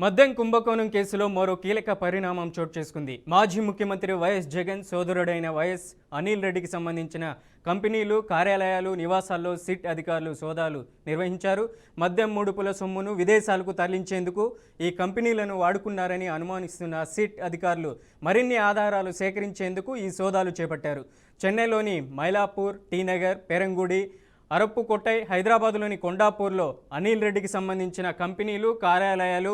మద్యం కుంభకోణం కేసులో మరో కీలక పరిణామం చోటు చేసుకుంది. మాజీ ముఖ్యమంత్రి వైఎస్ జగన్ సోదరుడైన వైఎస్ అనిల్ రెడ్డికి సంబంధించిన కంపెనీలు, కార్యాలయాలు, నివాసాల్లో సిట్ అధికారులు సోదాలు నిర్వహించారు. మద్యం ముడుపుల సొమ్మును విదేశాలకు తరలించేందుకు ఈ కంపెనీలను వాడుకున్నారని అనుమానిస్తున్న సిట్ అధికారులు మరిన్ని ఆధారాలు సేకరించేందుకు ఈ సోదాలు చేపట్టారు. చెన్నైలోని మైలాపూర్, టీనగర్, పెరంగుడి, అరప్పుకొట్టై, హైదరాబాద్లోని కొండాపూర్లో అనిల్ రెడ్డికి సంబంధించిన కంపెనీలు, కార్యాలయాలు,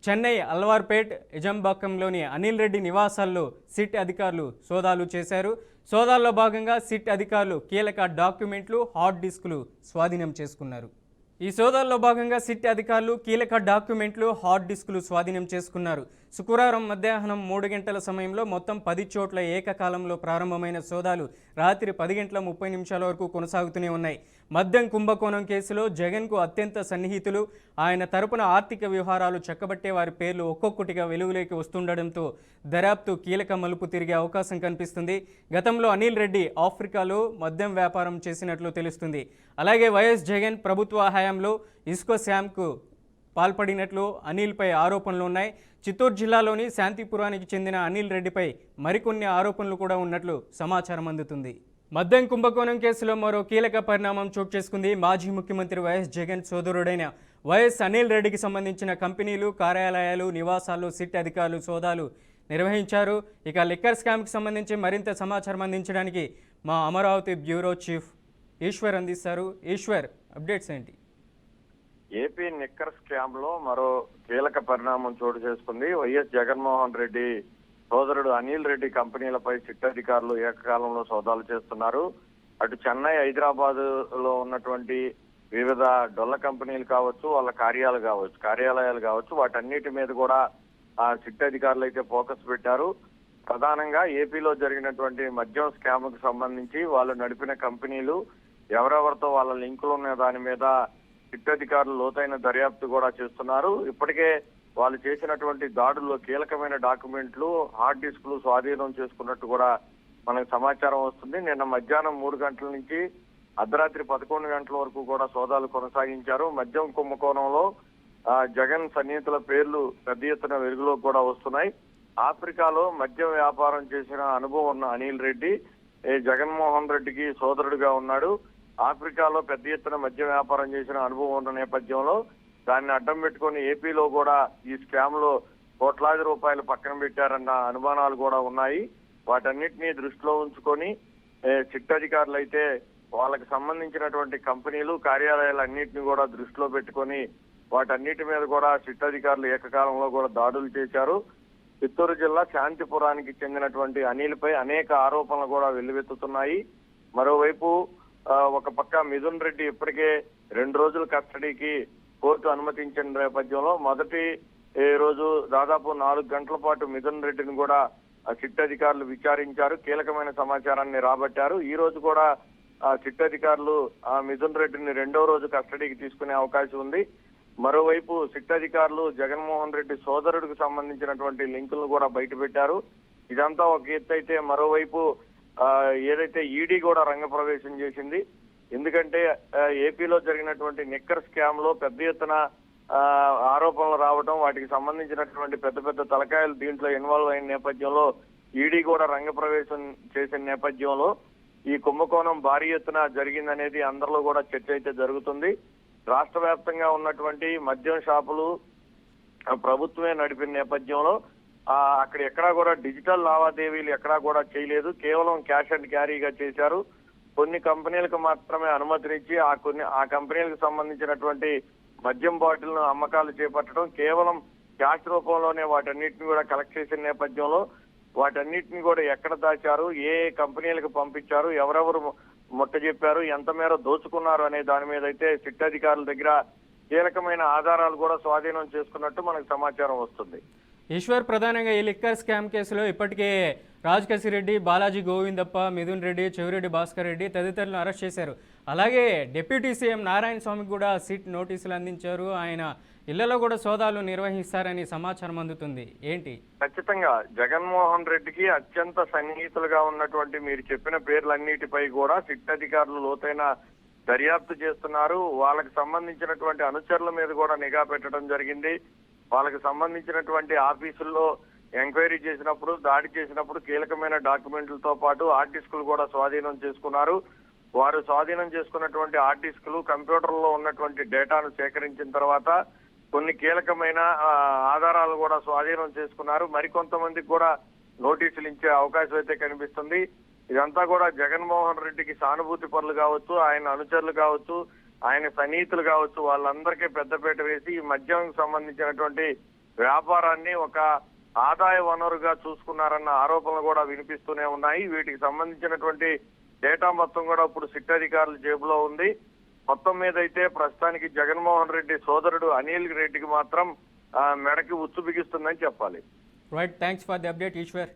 చెన్నై అల్వార్పేట్, ఇజంబాకంలోని అనిల్ రెడ్డి నివాసాల్లో సిట్ అధికారులు సోదాలు చేశారు. సోదాల్లో భాగంగా సిట్ అధికారులు కీలక డాక్యుమెంట్లు, హార్డ్ డిస్కులు స్వాధీనం చేసుకున్నారు. ఈ సోదాల్లో భాగంగా సిట్ అధికారులు కీలక డాక్యుమెంట్లు, హార్డ్ డిస్కులు స్వాధీనం చేసుకున్నారు. శుక్రవారం మధ్యాహ్నం 3 గంటల సమయంలో మొత్తం 10 చోట్ల ఏకకాలంలో ప్రారంభమైన సోదాలు రాత్రి 10:30 వరకు కొనసాగుతూనే ఉన్నాయి. మద్యం కుంభకోణం కేసులో జగన్కు అత్యంత సన్నిహితులు, ఆయన తరపున ఆర్థిక వ్యవహారాలు చక్కబట్టే వారి పేర్లు ఒక్కొక్కటిగా వెలుగులోకి వస్తుండడంతో దర్యాప్తు కీలక మలుపు తిరిగే అవకాశం కనిపిస్తుంది. గతంలో అనిల్ రెడ్డి ఆఫ్రికాలో మద్యం వ్యాపారం చేసినట్లు తెలుస్తుంది. అలాగే వైఎస్ జగన్ ప్రభుత్వ హయాంలో ఇస్కో శామ్కు పాల్పడినట్లు అనిల్పై ఆరోపణలు ఉన్నాయి. చిత్తూరు జిల్లాలోని శాంతిపురానికి చెందిన అనిల్ రెడ్డిపై మరికొన్ని ఆరోపణలు కూడా ఉన్నట్లు సమాచారం అందుతుంది. మద్యం కుంభకోణం కేసులో మరో కీలక పరిణామం చోటు చేసుకుంది. మాజీ ముఖ్యమంత్రి వైఎస్ జగన్ సోదరుడైన వైఎస్ అనిల్ రెడ్డికి సంబంధించిన కంపెనీలు, కార్యాలయాలు, నివాసాల్లో సిట్ అధికారులు సోదాలు నిర్వహించారు. ఇక లిక్కర్ స్కామ్కి సంబంధించి మరింత సమాచారం అందించడానికి మా అమరావతి బ్యూరో చీఫ్ ఈశ్వర్ అందిస్తారు. ఈశ్వర్, అప్డేట్స్ ఏంటి? ఏపీ నిక్కర్ స్కామ్ లో మరో కీలక పరిణామం చోటు చేసుకుంది. వైఎస్ జగన్మోహన్ రెడ్డి సోదరుడు అనిల్ రెడ్డి కంపెనీలపై సిట్ అధికారులు ఏకకాలంలో సోదాలు చేస్తున్నారు. అటు చెన్నై, హైదరాబాద్ లో ఉన్నటువంటి వివిధ డొల్ల కంపెనీలు కావచ్చు, వాళ్ళ కార్యాలయాలు కావచ్చు, వాటన్నిటి మీద కూడా ఆ సిట్ అధికారులు అయితే ఫోకస్ పెట్టారు. ప్రధానంగా ఏపీలో జరిగినటువంటి మద్యం స్కామ్ కు సంబంధించి వాళ్ళు నడిపిన కంపెనీలు, ఎవరెవరితో వాళ్ళ లింకులు ఉన్న దాని మీద సిట్ అధికారులు లోతైన దర్యాప్తు కూడా చేస్తున్నారు. ఇప్పటికే వాళ్ళు చేసినటువంటి దాడుల్లో కీలకమైన డాక్యుమెంట్లు, హార్డ్ డిస్కులు స్వాధీనం చేసుకున్నట్టు కూడా మనకు సమాచారం వస్తుంది. నిన్న మధ్యాహ్నం 3 గంటల నుంచి అర్ధరాత్రి 11 గంటల వరకు కూడా సోదాలు కొనసాగించారు. మద్యం కుంభకోణంలో జగన్ సన్నిహితుల పేర్లు పెద్ద ఎత్తున వెలుగులోకి కూడా వస్తున్నాయి. ఆఫ్రికాలో మద్యం వ్యాపారం చేసిన అనుభవం ఉన్న అనిల్ రెడ్డి జగన్మోహన్ రెడ్డికి సోదరుడిగా ఉన్నాడు. ఆఫ్రికాలో పెద్ద ఎత్తున మద్య వ్యాపారం చేసిన అనుభవం ఉన్న నేపథ్యంలో దాన్ని అడ్డం పెట్టుకుని ఏపీలో కూడా ఈ స్కామ్ లో కోట్లాది రూపాయలు పక్కన పెట్టారన్న అనుమానాలు కూడా ఉన్నాయి. వాటన్నిటినీ దృష్టిలో ఉంచుకొని సిట్ అధికారులు అయితే వాళ్ళకి సంబంధించినటువంటి కంపెనీలు, కార్యాలయాలు అన్నింటినీ కూడా దృష్టిలో పెట్టుకొని వాటన్నిటి మీద కూడా సిట్ అధికారులు ఏకకాలంలో కూడా దాడులు చేశారు. చిత్తూరు జిల్లా శాంతిపురానికి చెందినటువంటి అనిల్ పై అనేక ఆరోపణలు కూడా వెల్లువెత్తుతున్నాయి. మరోవైపు ఒక పక్క మిథున్ రెడ్డి ఇప్పటికే 2 రోజుల కస్టడీకి కోర్టు అనుమతించిన నేపథ్యంలో మొదటి రోజు దాదాపు 4 గంటల పాటు మిథున్ రెడ్డిని కూడా సిట్ అధికారులు విచారించారు, కీలకమైన సమాచారాన్ని రాబట్టారు. ఈ రోజు కూడా సిట్ అధికారులు మిథున్ రెడ్డిని 2వ రోజు కస్టడీకి తీసుకునే అవకాశం ఉంది. మరోవైపు సిట్ అధికారులు జగన్మోహన్ రెడ్డి సోదరుడికి సంబంధించినటువంటి లింకులను కూడా బయటపెట్టారు. ఇదంతా ఒక ఎత్తు అయితే, మరోవైపు ఏదైతే ఈడీ కూడా రంగప్రవేశం చేసింది. ఎందుకంటే ఏపీలో జరిగినటువంటి నిక్కర్ స్కామ్ లో పెద్ద ఎత్తున ఆరోపణలు రావడం, వాటికి సంబంధించినటువంటి పెద్ద పెద్ద తలకాయలు దీంట్లో ఇన్వాల్వ్ అయిన నేపథ్యంలో ఈడీ కూడా రంగప్రవేశం చేసిన నేపథ్యంలో ఈ కుంభకోణం భారీ ఎత్తున జరిగిందనేది అందరిలో కూడా చర్చ అయితే జరుగుతుంది. రాష్ట్ర వ్యాప్తంగా ఉన్నటువంటి మద్యం షాపులు ప్రభుత్వమే నడిపిన నేపథ్యంలో అక్కడ ఎక్కడా కూడా డిజిటల్ లావాదేవీలు ఎక్కడా కూడా చేయలేదు. కేవలం క్యాష్ అండ్ క్యారీగా చేశారు. కొన్ని కంపెనీలకు మాత్రమే అనుమతినిచ్చి ఆ కంపెనీలకు సంబంధించినటువంటి మద్యం బాటిల్ను అమ్మకాలు చేపట్టడం, కేవలం క్యాష్ రూపంలోనే వాటన్నిటిని కూడా కలెక్ట్ చేసిన నేపథ్యంలో వాటన్నిటిని కూడా ఎక్కడ దాచారు, ఏ కంపెనీలకు పంపించారు, ఎవరెవరు ముట్ట చెప్పారు, ఎంత మేర దోచుకున్నారు అనే దాని మీద అయితే సిట్ అధికారుల దగ్గర కీలకమైన ఆధారాలు కూడా స్వాధీనం చేసుకున్నట్టు మనకు సమాచారం వస్తుంది. ఈశ్వర్, ప్రధానంగా ఈ లిక్కర్ స్కామ్ కేసులో ఇప్పటికే రాజకేశి రెడ్డి, బాలాజీ గోవిందప్ప, మిథున్ రెడ్డి, చెవిరెడ్డి భాస్కర్ రెడ్డి తదితరులను అరెస్ట్ చేశారు. అలాగే డిప్యూటీ సీఎం నారాయణ స్వామికి కూడా సిట్ నోటీసులు అందించారు. ఆయన ఇళ్లలో కూడా సోదాలు నిర్వహిస్తారని సమాచారం అందుతుంది. ఏంటి? ఖచ్చితంగా జగన్మోహన్ రెడ్డికి అత్యంత సన్నిహితులుగా ఉన్నటువంటి మీరు చెప్పిన పేర్లన్నిటిపై కూడా సిట్ అధికారులు లోతైన దర్యాప్తు చేస్తున్నారు. వాళ్ళకి సంబంధించినటువంటి అనుచరుల మీద కూడా నిఘా పెట్టడం జరిగింది. వాళ్ళకి సంబంధించినటువంటి ఆఫీసుల్లో ఎంక్వైరీ చేసినప్పుడు, దాడి చేసినప్పుడు కీలకమైన డాక్యుమెంట్లతో పాటు హార్డ్ డిస్కులు కూడా స్వాధీనం చేసుకున్నారు. వారు స్వాధీనం చేసుకున్నటువంటి హార్డ్ డిస్కులు కంప్యూటర్లో ఉన్నటువంటి డేటాను సేకరించిన తర్వాత కొన్ని కీలకమైన ఆధారాలు కూడా స్వాధీనం చేసుకున్నారు. మరికొంతమందికి కూడా నోటీసులు ఇచ్చే అవకాశం అయితే కనిపిస్తుంది. ఇదంతా కూడా జగన్మోహన్ రెడ్డికి సానుభూతి పరులు కావచ్చు, ఆయన అనుచరులు కావచ్చు, ఆయన సన్నిహితులు కావచ్చు, వాళ్ళందరికీ పెద్దపీట వేసి ఈ మద్యం సంబంధించినటువంటి వ్యాపారాన్ని ఒక ఆదాయ వనరుగా చూసుకున్నారన్న ఆరోపణలు కూడా వినిపిస్తూనే ఉన్నాయి. వీటికి సంబంధించినటువంటి డేటా మొత్తం కూడా ఇప్పుడు సిట్ అధికారుల జేబులో ఉంది. మొత్తం మీద అయితే ప్రస్తుతానికి జగన్మోహన్ రెడ్డి సోదరుడు అనిల్ రెడ్డికి మాత్రం మెడకి ఉచ్చు బిగిస్తుందని చెప్పాలి. Right, thanks for the update Eshwar.